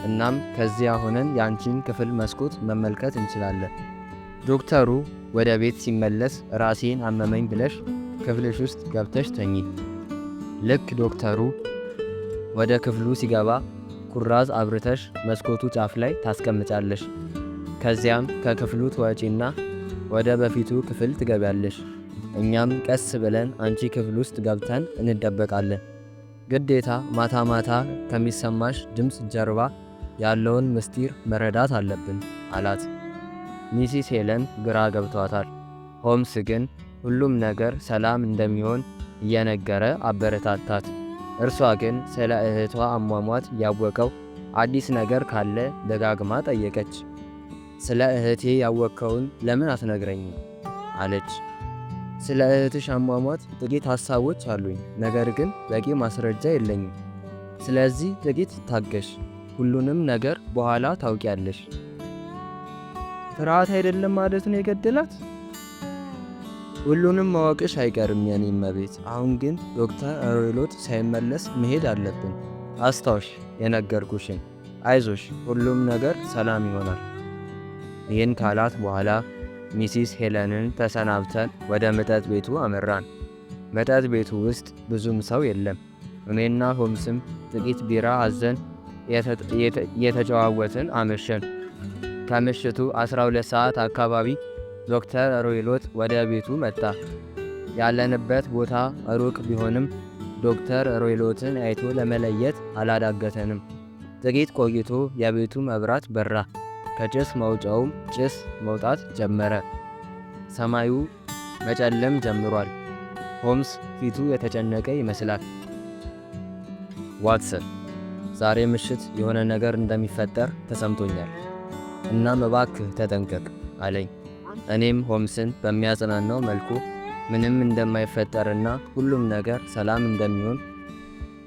S1: እናም ከዚያ ሆነን የአንቺን ክፍል መስኮት መመልከት እንችላለን። ዶክተሩ ወደ ቤት ሲመለስ ራሴን አመመኝ ብለሽ ክፍልሽ ውስጥ ገብተሽ ተኚ። ልክ ዶክተሩ ወደ ክፍሉ ሲገባ ኩራዝ አብርተሽ መስኮቱ ጫፍ ላይ ታስቀምጫለሽ። ከዚያም ከክፍሉ ትወጪና ወደ በፊቱ ክፍል ትገቢያለሽ። እኛም ቀስ ብለን አንቺ ክፍል ውስጥ ገብተን እንደበቃለን። ግዴታ ማታ ማታ ከሚሰማሽ ድምፅ ጀርባ ያለውን ምስጢር መረዳት አለብን አላት። ሚሲስ ሄለን ግራ ገብቷታል። ሆምስ ግን ሁሉም ነገር ሰላም እንደሚሆን እየነገረ አበረታታት። እርሷ ግን ስለ እህቷ አሟሟት ያወቀው አዲስ ነገር ካለ ደጋግማ ጠየቀች። ስለ እህቴ ያወቅከውን ለምን አትነግረኝም? አለች። ስለ እህትሽ አሟሟት ጥቂት ሐሳቦች አሉኝ፣ ነገር ግን በቂ ማስረጃ የለኝም። ስለዚህ ጥቂት ታገሽ፣ ሁሉንም ነገር በኋላ ታውቂያለሽ። ፍርሃት አይደለም ማለት ነው የገደላት? ሁሉንም ማወቅሽ አይቀርም የኔ እመቤት። አሁን ግን ዶክተር ሮይሎት ሳይመለስ መሄድ አለብን። አስታውሽ የነገርኩሽን። አይዞሽ፣ ሁሉም ነገር ሰላም ይሆናል። ይህን ካላት በኋላ ሚሲስ ሄለንን ተሰናብተን ወደ መጠጥ ቤቱ አመራን። መጠጥ ቤቱ ውስጥ ብዙም ሰው የለም። እኔና ሆምስም ጥቂት ቢራ አዘን የተጨዋወትን አመሸን። ከምሽቱ 12 ሰዓት አካባቢ ዶክተር ሮይሎት ወደ ቤቱ መጣ። ያለንበት ቦታ ሩቅ ቢሆንም ዶክተር ሮይሎትን አይቶ ለመለየት አላዳገተንም። ጥቂት ቆይቶ የቤቱ መብራት በራ። ከጭስ ማውጫውም ጭስ መውጣት ጀመረ። ሰማዩ መጨለም ጀምሯል። ሆምስ ፊቱ የተጨነቀ ይመስላል። ዋትሰን፣ ዛሬ ምሽት የሆነ ነገር እንደሚፈጠር ተሰምቶኛል። እናም እባክህ ተጠንቀቅ አለኝ። እኔም ሆምስን በሚያጽናናው መልኩ ምንም እንደማይፈጠርና ሁሉም ነገር ሰላም እንደሚሆን፣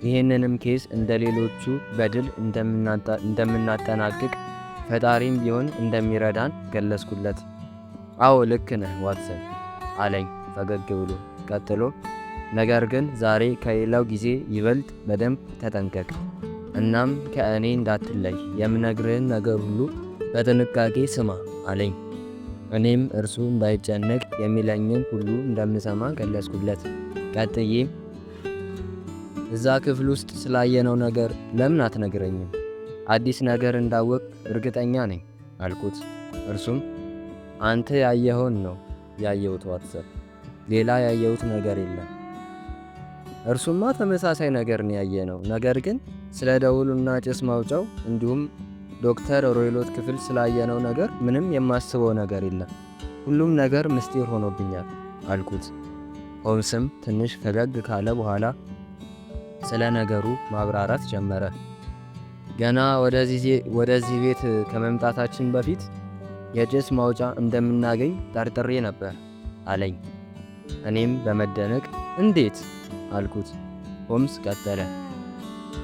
S1: ይህንንም ኬስ እንደ ሌሎቹ በድል እንደምናጠናቅቅ ፈጣሪም ቢሆን እንደሚረዳን ገለጽኩለት። አዎ ልክ ነህ ዋትሰን አለኝ ፈገግ ብሎ። ቀጥሎ ነገር ግን ዛሬ ከሌላው ጊዜ ይበልጥ በደንብ ተጠንቀቅ። እናም ከእኔ እንዳትለይ፣ የምነግርህን ነገር ሁሉ በጥንቃቄ ስማ አለኝ። እኔም እርሱ እንዳይጨነቅ የሚለኝን ሁሉ እንደምሰማ ገለጽኩለት። ቀጥዬም እዛ ክፍል ውስጥ ስላየነው ነገር ለምን አትነግረኝም? አዲስ ነገር እንዳወቅ እርግጠኛ ነኝ አልኩት። እርሱም አንተ ያየኸውን ነው ያየሁት ዋትሰን፣ ሌላ ያየሁት ነገር የለም። እርሱማ ተመሳሳይ ነገር ነው ያየነው፣ ነገር ግን ስለ ደውሉና ጭስ ማውጫው እንዲሁም ዶክተር ሮይሎት ክፍል ስላየነው ነገር ምንም የማስበው ነገር የለም። ሁሉም ነገር ምስጢር ሆኖብኛል አልኩት። ሆምስም ትንሽ ፈገግ ካለ በኋላ ስለ ነገሩ ማብራራት ጀመረ። ገና ወደዚህ ቤት ከመምጣታችን በፊት የጭስ ማውጫ እንደምናገኝ ጠርጥሬ ነበር አለኝ። እኔም በመደነቅ እንዴት አልኩት። ሆምስ ቀጠለ።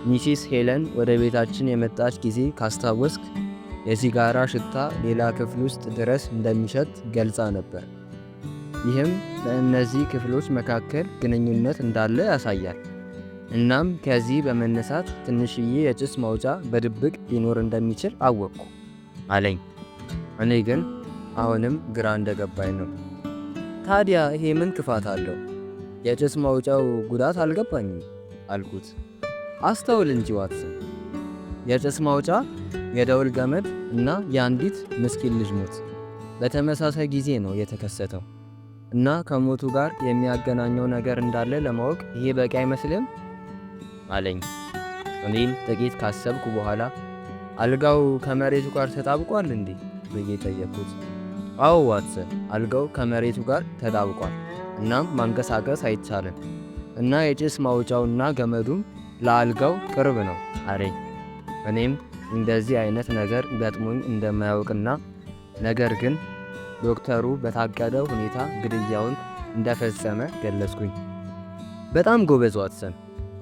S1: ሚሲስ ሄለን ወደ ቤታችን የመጣች ጊዜ ካስታወስክ የሲጋራ ሽታ ሌላ ክፍል ውስጥ ድረስ እንደሚሸት ገልጻ ነበር። ይህም በእነዚህ ክፍሎች መካከል ግንኙነት እንዳለ ያሳያል። እናም ከዚህ በመነሳት ትንሽዬ የጭስ ማውጫ በድብቅ ሊኖር እንደሚችል አወቅኩ አለኝ። እኔ ግን አሁንም ግራ እንደገባኝ ነው። ታዲያ ይሄ ምን ክፋት አለው? የጭስ ማውጫው ጉዳት አልገባኝም አልኩት። አስተውል እንጂ ዋትሰን፣ የጭስ ማውጫ፣ የደውል ገመድ እና የአንዲት ምስኪን ልጅ ሞት በተመሳሳይ ጊዜ ነው የተከሰተው እና ከሞቱ ጋር የሚያገናኘው ነገር እንዳለ ለማወቅ ይሄ በቂ አይመስልም አለኝ። እኔም ጥቂት ካሰብኩ በኋላ አልጋው ከመሬቱ ጋር ተጣብቋል እንዴ ብዬ ጠየቅኩት። አዎ ዋትሰን፣ አልጋው ከመሬቱ ጋር ተጣብቋል እናም ማንቀሳቀስ አይቻልም እና የጭስ ማውጫውና ገመዱም ለአልጋው ቅርብ ነው አለኝ። እኔም እንደዚህ አይነት ነገር ገጥሞኝ እንደማያውቅና ነገር ግን ዶክተሩ በታቀደው ሁኔታ ግድያውን እንደፈጸመ ገለጽኩኝ። በጣም ጎበዝ ዋትሰን፣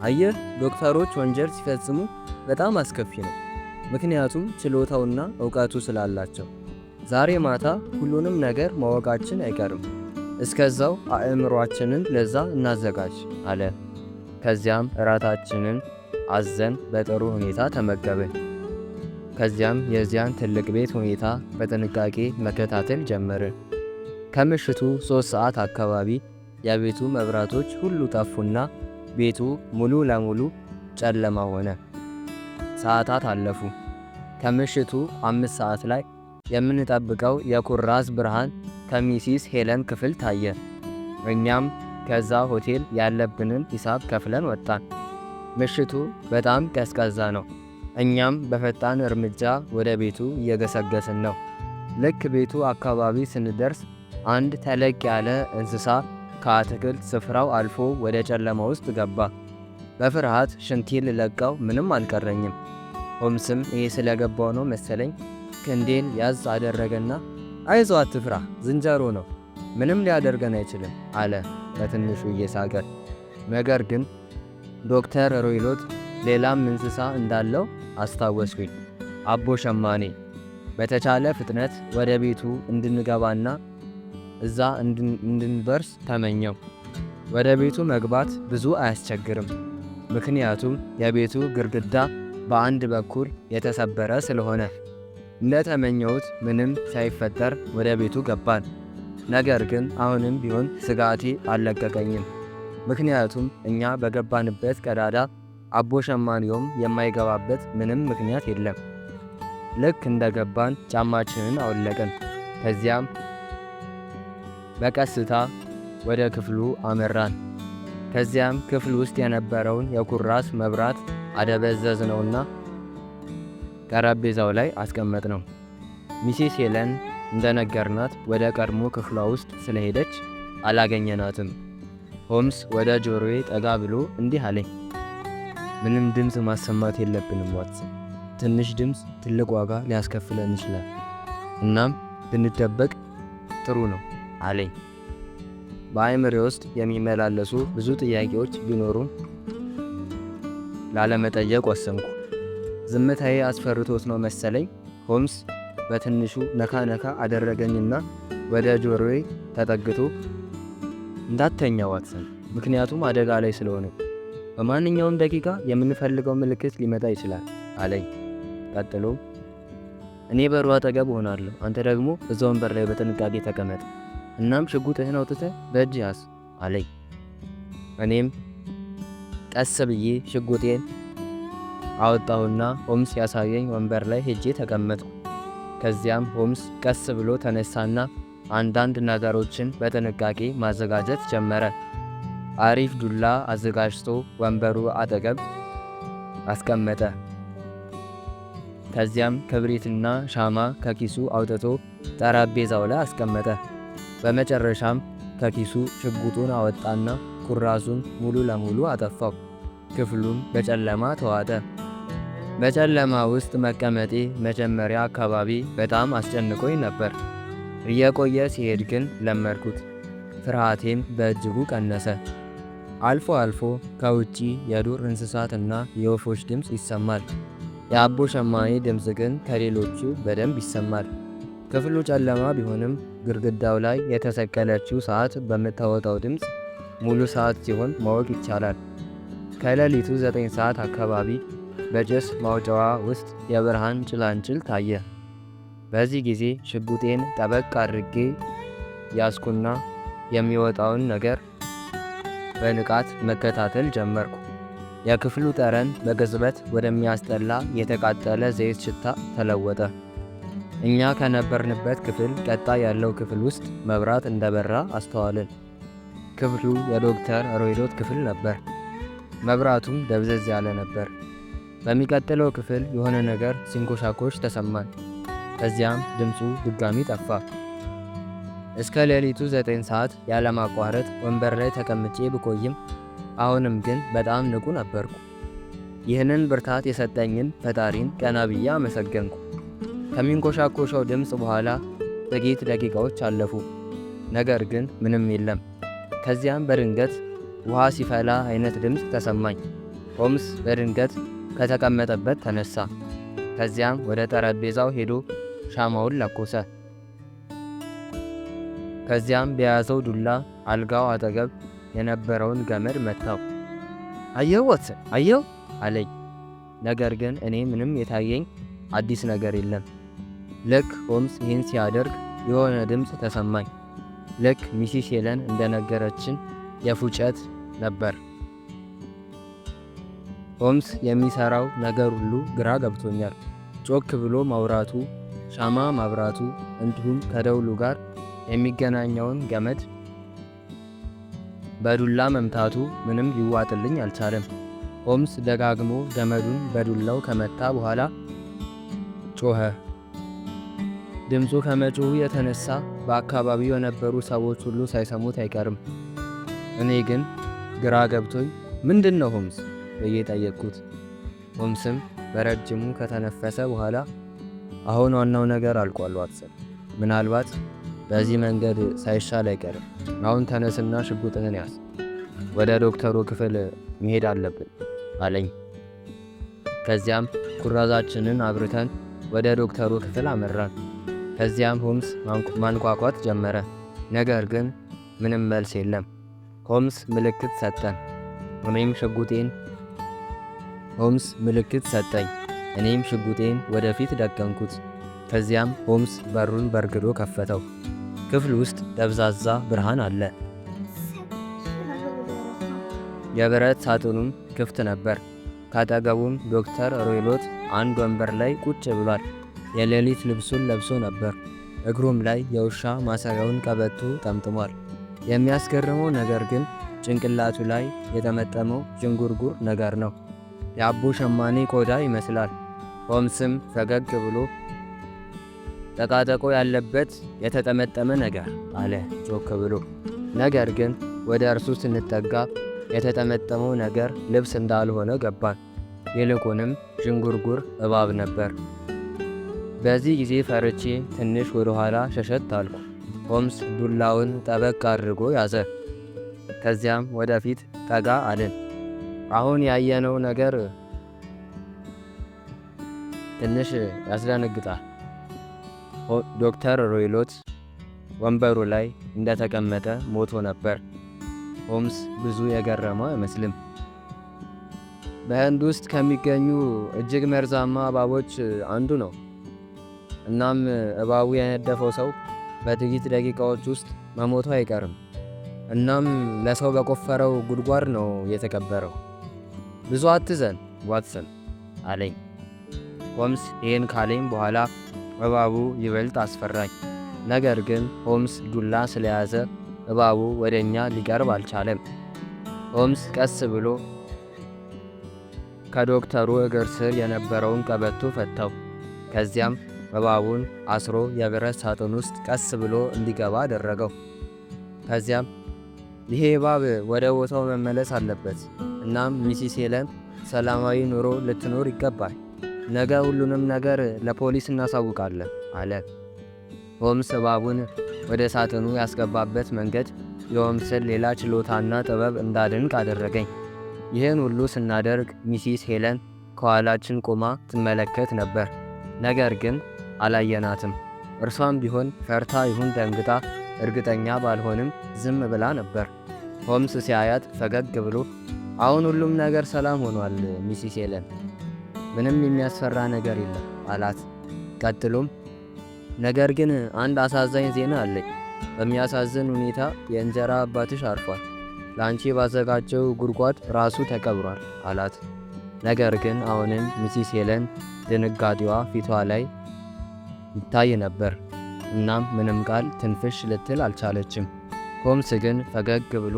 S1: አየህ ዶክተሮች ወንጀል ሲፈጽሙ በጣም አስከፊ ነው፣ ምክንያቱም ችሎታውና እውቀቱ ስላላቸው። ዛሬ ማታ ሁሉንም ነገር ማወቃችን አይቀርም። እስከዛው አእምሯችንን ለዛ እናዘጋጅ አለ። ከዚያም እራታችንን አዘን በጥሩ ሁኔታ ተመገብን። ከዚያም የዚያን ትልቅ ቤት ሁኔታ በጥንቃቄ መከታተል ጀመርን። ከምሽቱ 3 ሰዓት አካባቢ የቤቱ መብራቶች ሁሉ ጠፉና ቤቱ ሙሉ ለሙሉ ጨለማ ሆነ። ሰዓታት አለፉ። ከምሽቱ 5 ሰዓት ላይ የምንጠብቀው የኩራዝ ብርሃን ከሚሲስ ሄለን ክፍል ታየ። እኛም ከዛ ሆቴል ያለብንን ሂሳብ ከፍለን ወጣን። ምሽቱ በጣም ቀዝቃዛ ነው። እኛም በፈጣን እርምጃ ወደ ቤቱ እየገሰገስን ነው። ልክ ቤቱ አካባቢ ስንደርስ አንድ ተለቅ ያለ እንስሳ ከአትክልት ስፍራው አልፎ ወደ ጨለማ ውስጥ ገባ። በፍርሃት ሽንቴን ልለቀው ምንም አልቀረኝም። ሆምስም ይሄ ስለገባው ነው መሰለኝ ክንዴን ያዝ አደረገና አይዞ አትፍራ፣ ዝንጀሮ ነው፣ ምንም ሊያደርገን አይችልም አለ በትንሹ እየሳቀ። ነገር ግን ዶክተር ሮይሎት ሌላም እንስሳ እንዳለው አስታወስኩኝ። አቦ ሸማኔ። በተቻለ ፍጥነት ወደ ቤቱ እንድንገባና እዛ እንድንደርስ ተመኘው። ወደ ቤቱ መግባት ብዙ አያስቸግርም፣ ምክንያቱም የቤቱ ግድግዳ በአንድ በኩል የተሰበረ ስለሆነ። እንደተመኘሁት ምንም ሳይፈጠር ወደ ቤቱ ገባን። ነገር ግን አሁንም ቢሆን ስጋቴ አልለቀቀኝም፣ ምክንያቱም እኛ በገባንበት ቀዳዳ አቦ ሸማኔውም የማይገባበት ምንም ምክንያት የለም። ልክ እንደገባን ጫማችንን አወለቅን። ከዚያም በቀስታ ወደ ክፍሉ አመራን። ከዚያም ክፍል ውስጥ የነበረውን የኩራዝ መብራት አደበዘዝነውና ጠረጴዛው ላይ አስቀመጥነው። ሚሲስ ሄለን እንደነገርናት ወደ ቀድሞ ክፍሏ ውስጥ ስለሄደች አላገኘናትም። ሆምስ ወደ ጆሮዬ ጠጋ ብሎ እንዲህ አለኝ፣ ምንም ድምፅ ማሰማት የለብንም ዋትሰን። ትንሽ ድምፅ ትልቅ ዋጋ ሊያስከፍለን ይችላል። እናም ብንደበቅ ጥሩ ነው አለኝ። በአእምሮዬ ውስጥ የሚመላለሱ ብዙ ጥያቄዎች ቢኖሩም ላለመጠየቅ ወሰንኩ። ዝምታዬ አስፈርቶት ነው መሰለኝ ሆምስ በትንሹ ነካ ነካ አደረገኝና ወደ ጆሮዬ ተጠግቶ እንዳተኛ ዋትሰን፣ ምክንያቱም አደጋ ላይ ስለሆነ በማንኛውም ደቂቃ የምንፈልገው ምልክት ሊመጣ ይችላል አለኝ። ቀጥሎ እኔ በሩ አጠገብ ሆናለሁ፣ አንተ ደግሞ እዛ ወንበር ላይ በጥንቃቄ ተቀመጥ፣ እናም ሽጉጥህን አውጥተህ በእጅ ያዝ አለኝ። እኔም ቀስ ብዬ ሽጉጤን አወጣሁና ሆምስ ያሳየኝ ወንበር ላይ ሄጄ ተቀመጥኩ። ከዚያም ሆምስ ቀስ ብሎ ተነሳና አንዳንድ ነገሮችን በጥንቃቄ ማዘጋጀት ጀመረ። አሪፍ ዱላ አዘጋጅቶ ወንበሩ አጠገብ አስቀመጠ። ከዚያም ክብሪትና ሻማ ከኪሱ አውጥቶ ጠረጴዛው ላይ አስቀመጠ። በመጨረሻም ከኪሱ ሽጉጡን አወጣና ኩራዙን ሙሉ ለሙሉ አጠፋው። ክፍሉም በጨለማ ተዋጠ። በጨለማ ውስጥ መቀመጤ መጀመሪያ አካባቢ በጣም አስጨንቆኝ ነበር። እየቆየ ሲሄድ ግን ለመድኩት። ፍርሃቴም በእጅጉ ቀነሰ። አልፎ አልፎ ከውጪ የዱር እንስሳትና የወፎች ድምፅ ይሰማል። የአቦ ሸማኔ ድምፅ ግን ከሌሎቹ በደንብ ይሰማል። ክፍሉ ጨለማ ቢሆንም ግድግዳው ላይ የተሰቀለችው ሰዓት በምታወጣው ድምፅ ሙሉ ሰዓት ሲሆን ማወቅ ይቻላል። ከሌሊቱ 9 ሰዓት አካባቢ በጭስ ማውጫዋ ውስጥ የብርሃን ጭላንጭል ታየ። በዚህ ጊዜ ሽጉጤን ጠበቅ አድርጌ ያዝኩና የሚወጣውን ነገር በንቃት መከታተል ጀመርኩ። የክፍሉ ጠረን በቅጽበት ወደሚያስጠላ የተቃጠለ ዘይት ሽታ ተለወጠ። እኛ ከነበርንበት ክፍል ቀጣይ ያለው ክፍል ውስጥ መብራት እንደበራ አስተዋልን። ክፍሉ የዶክተር ሮይሎት ክፍል ነበር። መብራቱም ደብዘዝ ያለ ነበር። በሚቀጥለው ክፍል የሆነ ነገር ሲንኮሻኮሽ ተሰማን። ከዚያም ድምፁ ድጋሚ ጠፋ። እስከ ሌሊቱ 9 ሰዓት ያለማቋረጥ ወንበር ላይ ተቀምጬ ብቆይም አሁንም ግን በጣም ንቁ ነበርኩ። ይህንን ብርታት የሰጠኝን ፈጣሪን ቀና ብዬ አመሰገንኩ። ከሚንኮሻኮሸው ድምፅ በኋላ ጥቂት ደቂቃዎች አለፉ። ነገር ግን ምንም የለም። ከዚያም በድንገት ውሃ ሲፈላ አይነት ድምፅ ተሰማኝ። ሆምስ በድንገት ከተቀመጠበት ተነሳ። ከዚያም ወደ ጠረጴዛው ሄዶ ሻማውን ለኮሰ። ከዚያም በያዘው ዱላ አልጋው አጠገብ የነበረውን ገመድ መታው። አየው ዋትሰን አየው አለኝ። ነገር ግን እኔ ምንም የታየኝ አዲስ ነገር የለም። ልክ ሆምስ ይህን ሲያደርግ የሆነ ድምፅ ተሰማኝ። ልክ ሚሲስ ሄለን እንደነገረችን የፉጨት ነበር። ሆምስ የሚሰራው ነገር ሁሉ ግራ ገብቶኛል። ጮክ ብሎ ማውራቱ፣ ሻማ ማብራቱ እንዲሁም ከደውሉ ጋር የሚገናኘውን ገመድ በዱላ መምታቱ ምንም ሊዋጥልኝ አልቻለም። ሆምስ ደጋግሞ ገመዱን በዱላው ከመታ በኋላ ጮኸ። ድምፁ ከመጮሁ የተነሳ በአካባቢው የነበሩ ሰዎች ሁሉ ሳይሰሙት አይቀርም። እኔ ግን ግራ ገብቶኝ ምንድን ነው ሆምስ ብዬ ጠየቅኩት። ሆምስም በረጅሙ ከተነፈሰ በኋላ አሁን ዋናው ነገር አልቋል ዋትሰን፣ ምናልባት በዚህ መንገድ ሳይሻል አይቀርም። አሁን ተነስና ሽጉጥህን ያዝ፣ ወደ ዶክተሩ ክፍል መሄድ አለብን አለኝ። ከዚያም ኩራዛችንን አብርተን ወደ ዶክተሩ ክፍል አመራን። ከዚያም ሆምስ ማንኳኳት ጀመረ። ነገር ግን ምንም መልስ የለም። ሆምስ ምልክት ሰጠን። ሆምስ ምልክት ሰጠኝ። እኔም ሽጉጤን ወደፊት ደቀንኩት። ከዚያም ሆምስ በሩን በርግዶ ከፈተው። ክፍል ውስጥ ደብዛዛ ብርሃን አለ። የብረት ሳጥኑም ክፍት ነበር። ካጠገቡም ዶክተር ሮይሎት አንድ ወንበር ላይ ቁጭ ብሏል። የሌሊት ልብሱን ለብሶ ነበር። እግሩም ላይ የውሻ ማሰሪያውን ቀበቶ ጠምጥሟል። የሚያስገርመው ነገር ግን ጭንቅላቱ ላይ የተመጠመው ዥንጉርጉር ነገር ነው። የአቦ ሸማኔ ቆዳ ይመስላል። ሆምስም ፈገግ ብሎ ጠቃጠቆ ያለበት የተጠመጠመ ነገር አለ ጮክ ብሎ። ነገር ግን ወደ እርሱ ስንጠጋ የተጠመጠመው ነገር ልብስ እንዳልሆነ ገባን። ይልቁንም ዥንጉርጉር እባብ ነበር። በዚህ ጊዜ ፈርቼ ትንሽ ወደ ኋላ ሸሸት አልኩ። ሆምስ ዱላውን ጠበቅ አድርጎ ያዘ። ከዚያም ወደፊት ጠጋ አለን። አሁን ያየነው ነገር ትንሽ ያስደነግጣል። ዶክተር ሮይሎት ወንበሩ ላይ እንደተቀመጠ ሞቶ ነበር። ሆምስ ብዙ የገረመው አይመስልም። በህንድ ውስጥ ከሚገኙ እጅግ መርዛማ እባቦች አንዱ ነው። እናም እባቡ የነደፈው ሰው በጥቂት ደቂቃዎች ውስጥ መሞቱ አይቀርም። እናም ለሰው በቆፈረው ጉድጓድ ነው የተቀበረው። ብዙ አትዘን ዋትሰን አለኝ። ሆምስ ይህን ካለኝ በኋላ እባቡ ይበልጥ አስፈራኝ። ነገር ግን ሆምስ ዱላ ስለያዘ እባቡ ወደ እኛ ሊቀርብ አልቻለም። ሆምስ ቀስ ብሎ ከዶክተሩ እግር ስር የነበረውን ቀበቶ ፈታው። ከዚያም እባቡን አስሮ የብረት ሳጥን ውስጥ ቀስ ብሎ እንዲገባ አደረገው። ከዚያም ይሄ እባብ ወደ ቦታው መመለስ አለበት። እናም ሚሲስ ሄለን ሰላማዊ ኑሮ ልትኖር ይገባል። ነገ ሁሉንም ነገር ለፖሊስ እናሳውቃለን አለ። ሆምስ እባቡን ወደ ሳጥኑ ያስገባበት መንገድ የሆምስን ሌላ ችሎታና ጥበብ እንዳድንቅ አደረገኝ። ይህን ሁሉ ስናደርግ ሚሲስ ሄለን ከኋላችን ቆማ ትመለከት ነበር። ነገር ግን አላየናትም። እርሷም ቢሆን ፈርታ ይሁን ደንግጣ እርግጠኛ ባልሆንም ዝም ብላ ነበር። ሆምስ ሲያያት ፈገግ ብሎ አሁን ሁሉም ነገር ሰላም ሆኗል ሚሲስ ሄለን፣ ምንም የሚያስፈራ ነገር የለም አላት። ቀጥሎም ነገር ግን አንድ አሳዛኝ ዜና አለኝ። በሚያሳዝን ሁኔታ የእንጀራ አባትሽ አርፏል። ለአንቺ ባዘጋጀው ጉድጓድ ራሱ ተቀብሯል አላት። ነገር ግን አሁንም ሚሲስ ሄለን ድንጋጤዋ ፊቷ ላይ ይታይ ነበር። እናም ምንም ቃል ትንፍሽ ልትል አልቻለችም። ሆምስ ግን ፈገግ ብሎ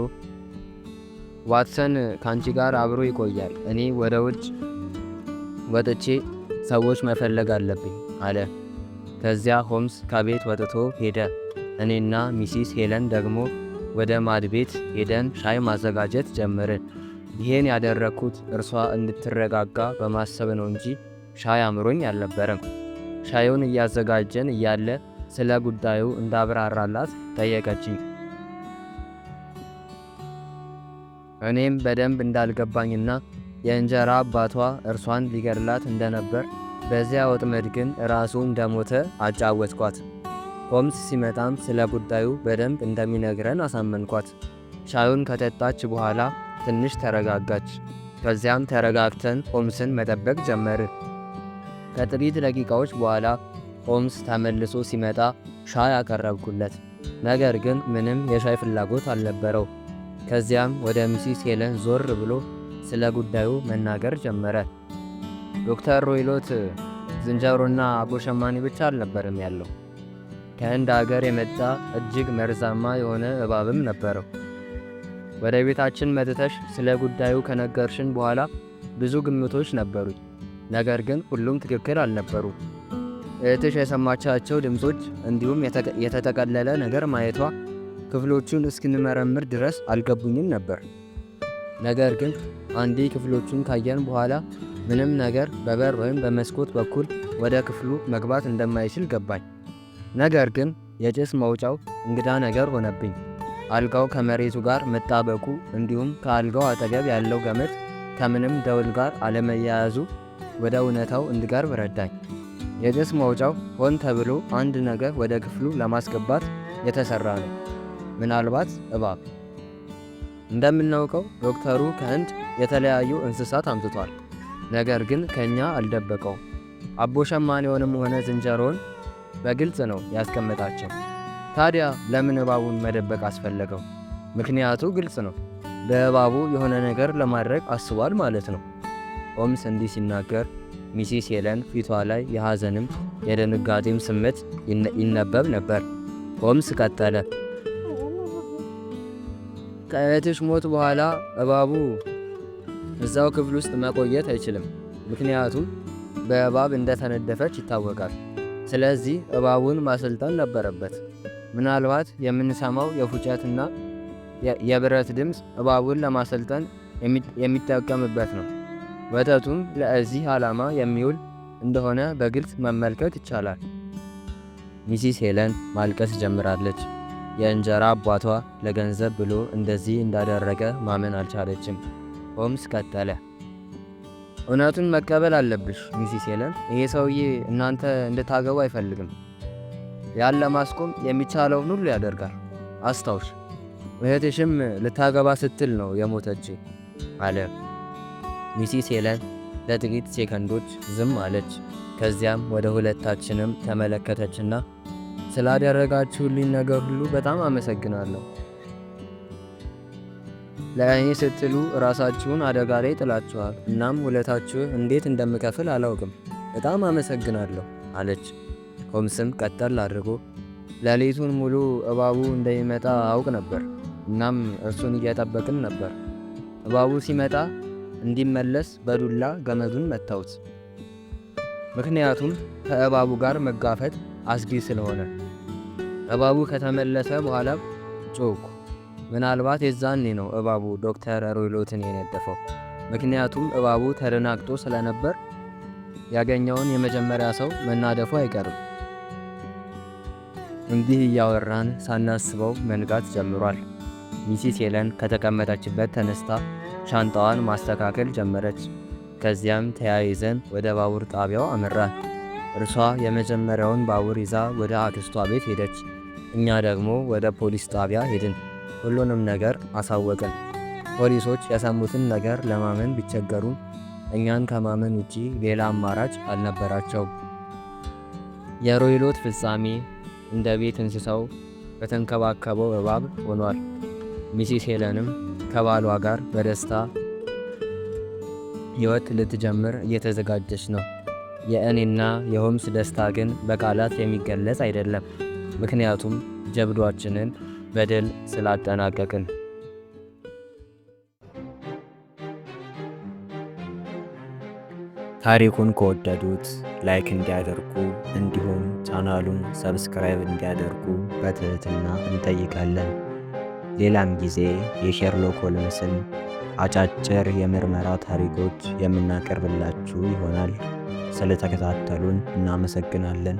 S1: ዋትሰን ካንቺ ጋር አብሮ ይቆያል፣ እኔ ወደ ውጭ ወጥቼ ሰዎች መፈለግ አለብኝ አለ። ከዚያ ሆምስ ከቤት ወጥቶ ሄደ። እኔና ሚሲስ ሄለን ደግሞ ወደ ማድቤት ሄደን ሻይ ማዘጋጀት ጀመርን። ይሄን ያደረኩት እርሷ እንድትረጋጋ በማሰብ ነው እንጂ ሻይ አምሮኝ አልነበረም። ሻዩን እያዘጋጀን እያለ ስለ ጉዳዩ እንዳብራራላት ጠየቀችኝ። እኔም በደንብ እንዳልገባኝና የእንጀራ አባቷ እርሷን ሊገድላት እንደነበር በዚያ ወጥመድ ግን ራሱ እንደሞተ አጫወትኳት። ሆምስ ሲመጣም ስለ ጉዳዩ በደንብ እንደሚነግረን አሳመንኳት። ሻዩን ከጠጣች በኋላ ትንሽ ተረጋጋች። ከዚያም ተረጋግተን ሆምስን መጠበቅ ጀመርን። ከጥቂት ደቂቃዎች በኋላ ሆምስ ተመልሶ ሲመጣ ሻይ አቀረብኩለት። ነገር ግን ምንም የሻይ ፍላጎት አልነበረው። ከዚያም ወደ ሚሲስ ሄለን ዞር ብሎ ስለ ጉዳዩ መናገር ጀመረ። ዶክተር ሮይሎት ዝንጀሮና አቦሸማኔ ብቻ አልነበረም ያለው። ከህንድ አገር የመጣ እጅግ መርዛማ የሆነ እባብም ነበረው። ወደ ቤታችን መጥተሽ ስለ ጉዳዩ ከነገርሽን በኋላ ብዙ ግምቶች ነበሩኝ። ነገር ግን ሁሉም ትክክል አልነበሩ። እህትሽ የሰማቻቸው ድምጾች እንዲሁም የተጠቀለለ ነገር ማየቷ ክፍሎቹን እስክንመረምር ድረስ አልገቡኝም ነበር። ነገር ግን አንዴ ክፍሎቹን ካየን በኋላ ምንም ነገር በበር ወይም በመስኮት በኩል ወደ ክፍሉ መግባት እንደማይችል ገባኝ። ነገር ግን የጭስ መውጫው እንግዳ ነገር ሆነብኝ። አልጋው ከመሬቱ ጋር መጣበቁ እንዲሁም ከአልጋው አጠገብ ያለው ገመድ ከምንም ደውል ጋር አለመያያዙ ወደ እውነታው እንድቀርብ ረዳኝ። የጭስ መውጫው ሆን ተብሎ አንድ ነገር ወደ ክፍሉ ለማስገባት የተሰራ ነው። ምናልባት እባብ። እንደምናውቀው ዶክተሩ ከህንድ የተለያዩ እንስሳት አምጥቷል። ነገር ግን ከኛ አልደበቀውም። አቦሸማኔውንም ሆነ ዝንጀሮውን በግልጽ ነው ያስቀመጣቸው። ታዲያ ለምን እባቡን መደበቅ አስፈለገው? ምክንያቱ ግልጽ ነው። በእባቡ የሆነ ነገር ለማድረግ አስቧል ማለት ነው። ሆምስ እንዲህ ሲናገር ሚሲስ ሄለን ፊቷ ላይ የሐዘንም የድንጋጤም ስሜት ይነበብ ነበር። ሆምስ ቀጠለ። ከእህትሽ ሞት በኋላ እባቡ እዛው ክፍል ውስጥ መቆየት አይችልም። ምክንያቱም በእባብ እንደተነደፈች ይታወቃል። ስለዚህ እባቡን ማሰልጠን ነበረበት። ምናልባት የምንሰማው የፉጨትና የብረት ድምፅ እባቡን ለማሰልጠን የሚጠቀምበት ነው። ወተቱም ለዚህ ዓላማ የሚውል እንደሆነ በግልጽ መመልከት ይቻላል። ሚሲስ ሄለን ማልቀስ ጀምራለች። የእንጀራ አባቷ ለገንዘብ ብሎ እንደዚህ እንዳደረገ ማመን አልቻለችም። ሆምስ ቀጠለ። እውነቱን መቀበል አለብሽ ሚሲስ ሄለን። ይሄ ሰውዬ እናንተ እንድታገቡ አይፈልግም። ያን ለማስቆም የሚቻለውን ሁሉ ያደርጋል። አስታውሽ፣ እህትሽም ልታገባ ስትል ነው የሞተች አለ። ሚሲስ ሄለን ለጥቂት ሴከንዶች ዝም አለች። ከዚያም ወደ ሁለታችንም ተመለከተችና ስላደረጋችሁልኝ ነገር ሁሉ በጣም አመሰግናለሁ። ለእኔ ስትሉ ራሳችሁን አደጋ ላይ ጥላችኋል። እናም ውለታችሁ እንዴት እንደምከፍል አላውቅም። በጣም አመሰግናለሁ አለች። ሆምስም ቀጠል አድርጎ ሌሊቱን ሙሉ እባቡ እንደሚመጣ አውቅ ነበር። እናም እርሱን እየጠበቅን ነበር። እባቡ ሲመጣ እንዲመለስ በዱላ ገመዱን መታውት። ምክንያቱም ከእባቡ ጋር መጋፈጥ አስጊ ስለሆነ። እባቡ ከተመለሰ በኋላ ጮኩ። ምናልባት የዛኔ ነው እባቡ ዶክተር ሮይሎትን የነደፈው። ምክንያቱም እባቡ ተደናግጦ ስለነበር ያገኘውን የመጀመሪያ ሰው መናደፉ አይቀርም። እንዲህ እያወራን ሳናስበው መንጋት ጀምሯል። ሚሲስ ሄለን ከተቀመጠችበት ተነስታ ሻንጣዋን ማስተካከል ጀመረች። ከዚያም ተያይዘን ወደ ባቡር ጣቢያው አመራን። እርሷ የመጀመሪያውን ባቡር ይዛ ወደ አክስቷ ቤት ሄደች። እኛ ደግሞ ወደ ፖሊስ ጣቢያ ሄድን። ሁሉንም ነገር አሳወቅን። ፖሊሶች የሰሙትን ነገር ለማመን ቢቸገሩም እኛን ከማመን ውጪ ሌላ አማራጭ አልነበራቸውም። የሮይሎት ፍጻሜ እንደ ቤት እንስሳው በተንከባከበው እባብ ሆኗል። ሚሲስ ሄለንም ከባሏ ጋር በደስታ ሕይወት ልትጀምር እየተዘጋጀች ነው። የእኔና የሆምስ ደስታ ግን በቃላት የሚገለጽ አይደለም። ምክንያቱም ጀብዷችንን በድል ስላጠናቀቅን። ታሪኩን ከወደዱት ላይክ እንዲያደርጉ እንዲሁም ቻናሉን ሰብስክራይብ እንዲያደርጉ በትህትና እንጠይቃለን። ሌላም ጊዜ የሼርሎክ ሆልምስን አጫጭር የምርመራ ታሪኮች የምናቀርብላችሁ ይሆናል። ስለተከታተሉን እናመሰግናለን።